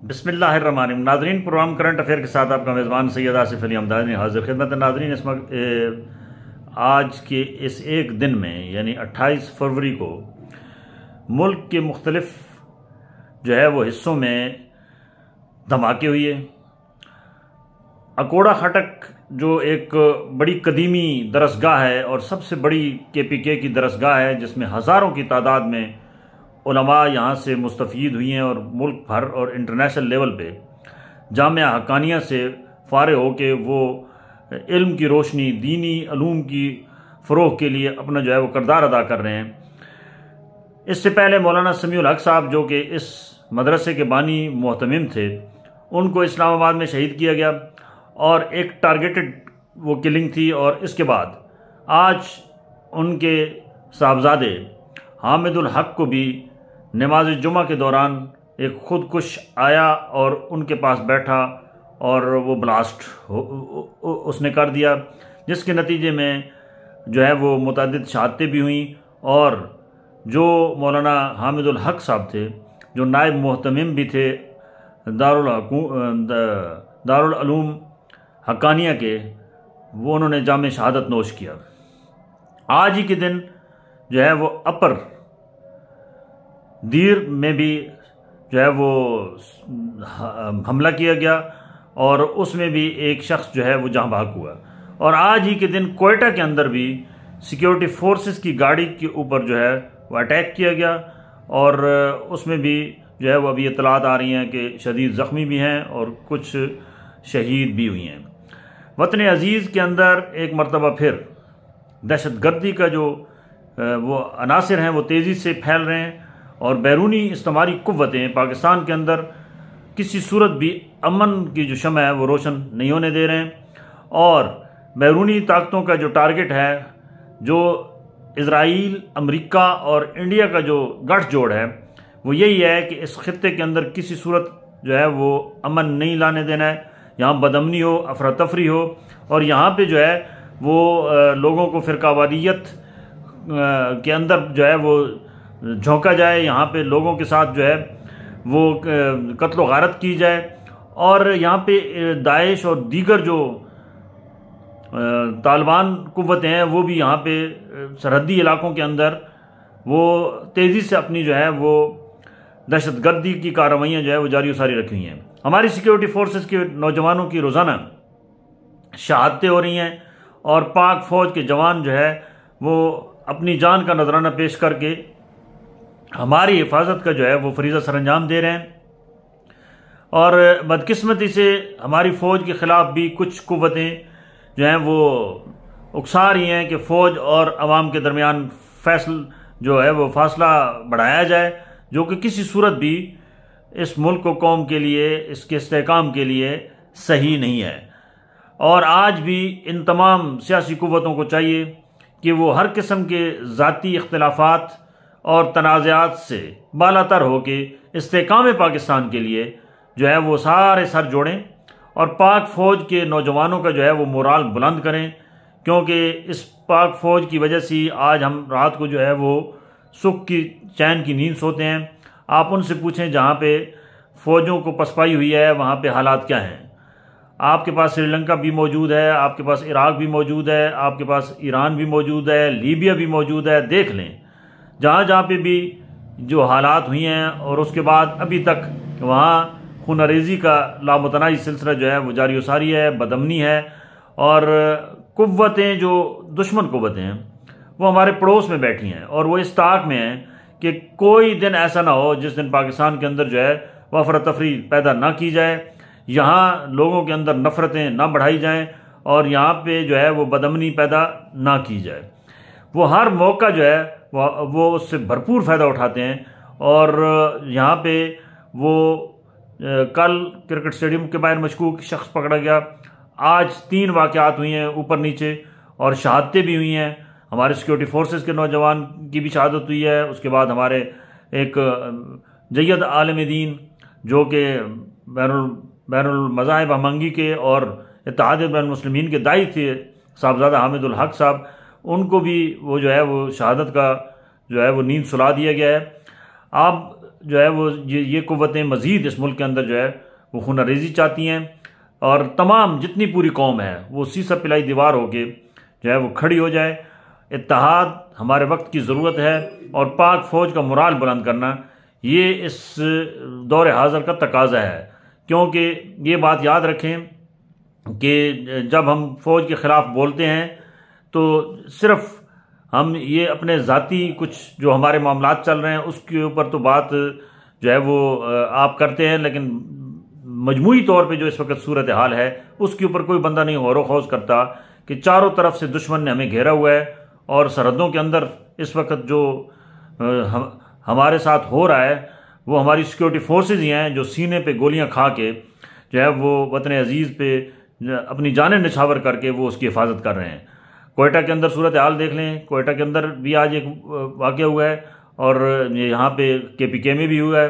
بسم اللہ الرحمن الرحیم۔ ناظرین، پروگرام کرنٹ افیئر کے ساتھ آپ کا میزبان سید آصف علی حمدانی حاضر خدمت۔ ناظرین، اس وقت آج کے اس ایک دن میں یعنی 28 فروری کو ملک کے مختلف جو ہے وہ حصوں میں دھماکے ہوئے۔ اکوڑا خٹک جو ایک بڑی قدیمی درسگاہ ہے اور سب سے بڑی KPK کی درسگاہ ہے، جس میں ہزاروں کی تعداد میں علماء یہاں سے مستفید ہوئی ہیں اور ملک بھر اور انٹرنیشنل لیول پہ جامعہ حقانیہ سے فارغ ہو کے وہ علم کی روشنی، دینی علوم کی فروغ کے لیے اپنا جو ہے وہ کردار ادا کر رہے ہیں۔ اس سے پہلے مولانا سمیع الحق صاحب جو کہ اس مدرسے کے بانی محتمم تھے، ان کو اسلام آباد میں شہید کیا گیا اور ایک ٹارگیٹڈ وہ کلنگ تھی، اور اس کے بعد آج ان کے صاحبزادے حامد الحق کو بھی نماز جمعہ کے دوران ایک خودکش آیا اور ان کے پاس بیٹھا اور وہ بلاسٹ اس نے کر دیا، جس کے نتیجے میں جو ہے وہ متعدد شہادتیں بھی ہوئیں، اور جو مولانا حامد الحق صاحب تھے جو نائب محتمم بھی تھے دارالعلوم حقانیہ کے، وہ انہوں نے جام شہادت نوش کیا۔ آج ہی کے دن جو ہے وہ اپر دیر میں بھی جو ہے وہ حملہ کیا گیا اور اس میں بھی ایک شخص جو ہے وہ جاں بحق ہوا، اور آج ہی کے دن کوئٹہ کے اندر بھی سیکیورٹی فورسز کی گاڑی کے اوپر جو ہے وہ اٹیک کیا گیا، اور اس میں بھی جو ہے وہ ابھی اطلاعات آ رہی ہیں کہ شدید زخمی بھی ہیں اور کچھ شہید بھی ہوئی ہیں۔ وطن عزیز کے اندر ایک مرتبہ پھر دہشت گردی کا جو وہ عناصر ہیں وہ تیزی سے پھیل رہے ہیں، اور بیرونی استعماری قوتیں پاکستان کے اندر کسی صورت بھی امن کی جو شمع ہے وہ روشن نہیں ہونے دے رہے ہیں، اور بیرونی طاقتوں کا جو ٹارگٹ ہے، جو اسرائیل، امریکہ اور انڈیا کا جو گٹھ جوڑ ہے، وہ یہی ہے کہ اس خطے کے اندر کسی صورت جو ہے وہ امن نہیں لانے دینا ہے، یہاں بدامنی ہو، افراتفری ہو، اور یہاں پہ جو ہے وہ لوگوں کو فرقہ واریت کے اندر جو ہے وہ جھونکا جائے، یہاں پہ لوگوں کے ساتھ جو ہے وہ قتل و غارت کی جائے، اور یہاں پہ داعش اور دیگر جو طالبان قوتیں ہیں وہ بھی یہاں پہ سرحدی علاقوں کے اندر وہ تیزی سے اپنی جو ہے وہ دہشت گردی کی کارروائیاں جو ہے وہ جاری و ساری رکھی ہوئی ہیں۔ ہماری سیکیورٹی فورسز کے نوجوانوں کی روزانہ شہادتیں ہو رہی ہیں، اور پاک فوج کے جوان جو ہے وہ اپنی جان کا نذرانہ پیش کر کے ہماری حفاظت کا جو ہے وہ فریضہ سر انجام دے رہے ہیں، اور بدقسمتی سے ہماری فوج کے خلاف بھی کچھ قوتیں جو ہیں وہ اکسا رہی ہیں کہ فوج اور عوام کے درمیان وہ فاصلہ بڑھایا جائے، جو کہ کسی صورت بھی اس ملک و قوم کے لیے، اس کے استحکام کے لیے صحیح نہیں ہے۔ اور آج بھی ان تمام سیاسی قوتوں کو چاہیے کہ وہ ہر قسم کے ذاتی اختلافات اور تنازعات سے بالاتر ہو کے استحکام پاکستان کے لیے جو ہے وہ سارے سر جوڑیں، اور پاک فوج کے نوجوانوں کا جو ہے وہ مورال بلند کریں، کیونکہ اس پاک فوج کی وجہ سے آج ہم رات کو جو ہے وہ سکھ کی چین کی نیند سوتے ہیں۔ آپ ان سے پوچھیں جہاں پہ فوجوں کو پسپائی ہوئی ہے وہاں پہ حالات کیا ہیں۔ آپ کے پاس سری لنکا بھی موجود ہے، آپ کے پاس عراق بھی موجود ہے، آپ کے پاس ایران بھی موجود ہے، لیبیا بھی موجود ہے، دیکھ لیں جہاں جہاں پہ بھی جو حالات ہوئی ہیں، اور اس کے بعد ابھی تک وہاں خون ریزی کا لامتناہی سلسلہ جو ہے وہ جاری و ساری ہے، بدامنی ہے، اور قوتیں جو دشمن قوتیں ہیں وہ ہمارے پڑوس میں بیٹھی ہیں، اور وہ اس طاق میں ہیں کہ کوئی دن ایسا نہ ہو جس دن پاکستان کے اندر جو ہے وہ افراتفری پیدا نہ کی جائے، یہاں لوگوں کے اندر نفرتیں نہ بڑھائی جائیں، اور یہاں پہ جو ہے وہ بدامنی پیدا نہ کی جائے۔ وہ ہر موقع جو ہے وہ اس سے بھرپور فائدہ اٹھاتے ہیں، اور یہاں پہ وہ کل کرکٹ اسٹیڈیم کے باہر مشکوک شخص پکڑا گیا، آج 3 واقعات ہوئی ہیں اوپر نیچے، اور شہادتیں بھی ہوئی ہیں۔ ہمارے سیکیورٹی فورسز کے نوجوان کی بھی شہادت ہوئی ہے، اس کے بعد ہمارے ایک جید عالم دین جو کہ بین المذاہب ہمانگی کے اور اتحاد بین المسلمین کے داعی تھے، صاحبزادہ حامد الحق صاحب، ان کو بھی وہ جو ہے وہ شہادت کا جو ہے وہ نیند سلا دیا گیا ہے۔ آپ جو ہے وہ یہ قوتیں مزید اس ملک کے اندر جو ہے وہ خونہ ریزی چاہتی ہیں، اور تمام جتنی پوری قوم ہے وہ سیسا پلائی دیوار ہو کے جو ہے وہ کھڑی ہو جائے۔ اتحاد ہمارے وقت کی ضرورت ہے، اور پاک فوج کا مورال بلند کرنا یہ اس دور حاضر کا تقاضا ہے، کیونکہ یہ بات یاد رکھیں کہ جب ہم فوج کے خلاف بولتے ہیں تو صرف ہم یہ اپنے ذاتی کچھ جو ہمارے معاملات چل رہے ہیں اس کے اوپر تو بات جو ہے وہ آپ کرتے ہیں، لیکن مجموعی طور پہ جو اس وقت صورتحال ہے اس کے اوپر کوئی بندہ نہیں غور و خوض کرتا کہ چاروں طرف سے دشمن نے ہمیں گھیرا ہوا ہے، اور سرحدوں کے اندر اس وقت جو ہمارے ساتھ ہو رہا ہے وہ ہماری سیکیورٹی فورسز ہی ہیں جو سینے پہ گولیاں کھا کے جو ہے وہ وطن عزیز پہ اپنی جانیں نچھاور کر کے وہ اس کی حفاظت کر رہے ہیں۔ کوئٹہ کے اندر صورتحال دیکھ لیں، کوئٹہ کے اندر بھی آج ایک واقعہ ہوا ہے، اور یہاں پہ KPK میں بھی ہوا ہے،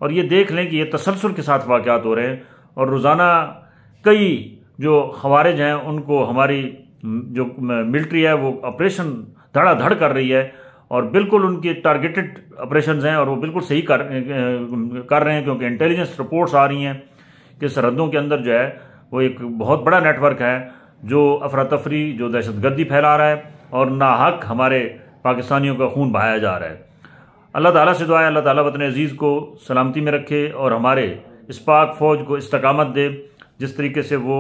اور یہ دیکھ لیں کہ یہ تسلسل کے ساتھ واقعات ہو رہے ہیں، اور روزانہ کئی جو خوارج ہیں ان کو ہماری جو ملٹری ہے وہ آپریشن دھڑا دھڑ کر رہی ہے، اور بالکل ان کے ٹارگیٹڈ آپریشنز ہیں، اور وہ بالکل صحیح کر رہے ہیں، کیونکہ انٹیلیجنس رپورٹس آ رہی ہیں کہ سرحدوں کے اندر جو ہے وہ ایک بہت بڑا نیٹ ورک ہے جو افراتفری، جو دہشت گردی پھیلا رہا ہے، اور ناحق ہمارے پاکستانیوں کا خون بہایا جا رہا ہے۔ اللہ تعالیٰ سے دعا ہے اللہ تعالیٰ وطن عزیز کو سلامتی میں رکھے، اور ہمارے اس پاک فوج کو استقامت دے، جس طریقے سے وہ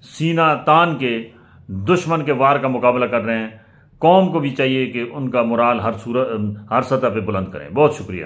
سینہ تان کے دشمن کے وار کا مقابلہ کر رہے ہیں۔ قوم کو بھی چاہیے کہ ان کا مورال ہر سطح پہ بلند کریں۔ بہت شکریہ۔